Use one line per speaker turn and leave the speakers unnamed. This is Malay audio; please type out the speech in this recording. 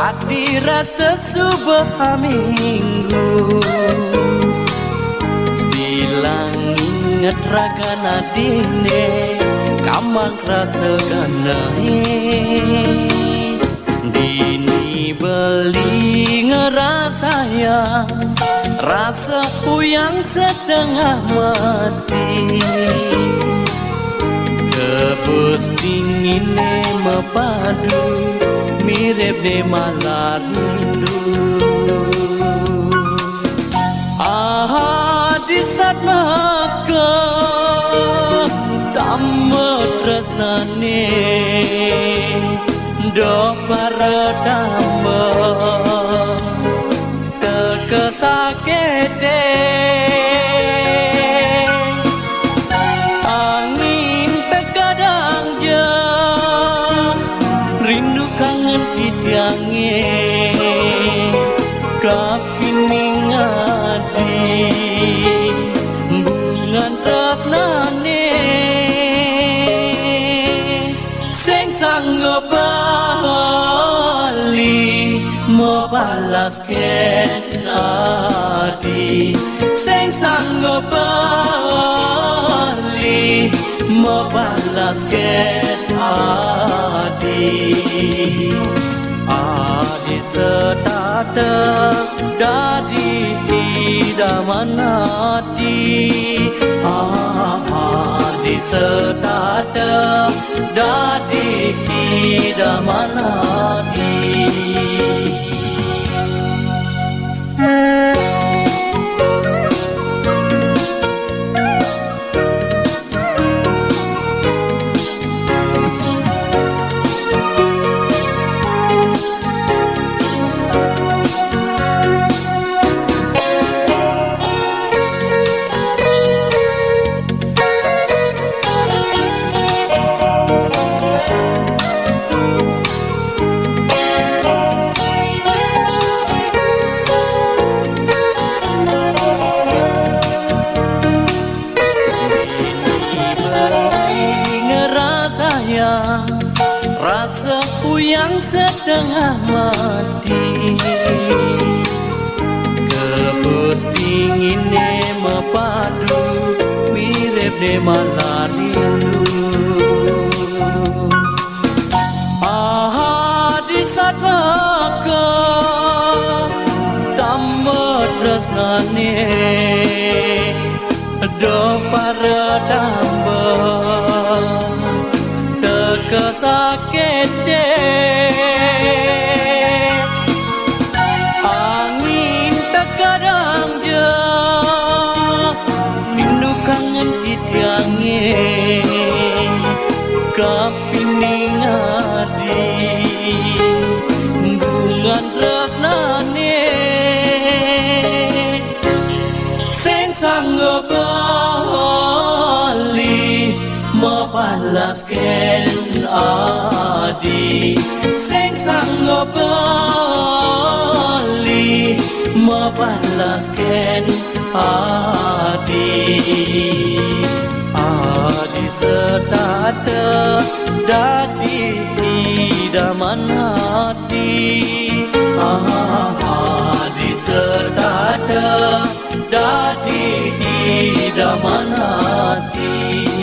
Adi rasa sebuah minggu bilang inget raga nadine kamang rasa ganai dini beli ngerasa yang rasa yang setengah mati kebus dingine mepadu mirip de malar rindu di saat maka damai tresnane do para damai tekesakete angin terkadang je rindu kangen tidiange kapining adi bungan tresnane sing sanggup bali mau balasken adi sing sanggup bali mau balasken adi adi setatep dari idaman hati adi setatep dari idaman hati. Rasa yang setengah mati kebus dingine mepadu mirip de malar rindu di saat maka tambah tresnane do para tambah tekesakete angin terkadang je rindu kangen tidiange kapining adi bungan tresnane sing sanggup bali mau balasken adi sing sanggup bali mau balasken adi adi setatep dadi idaman hati adi setatep dadi idaman hati.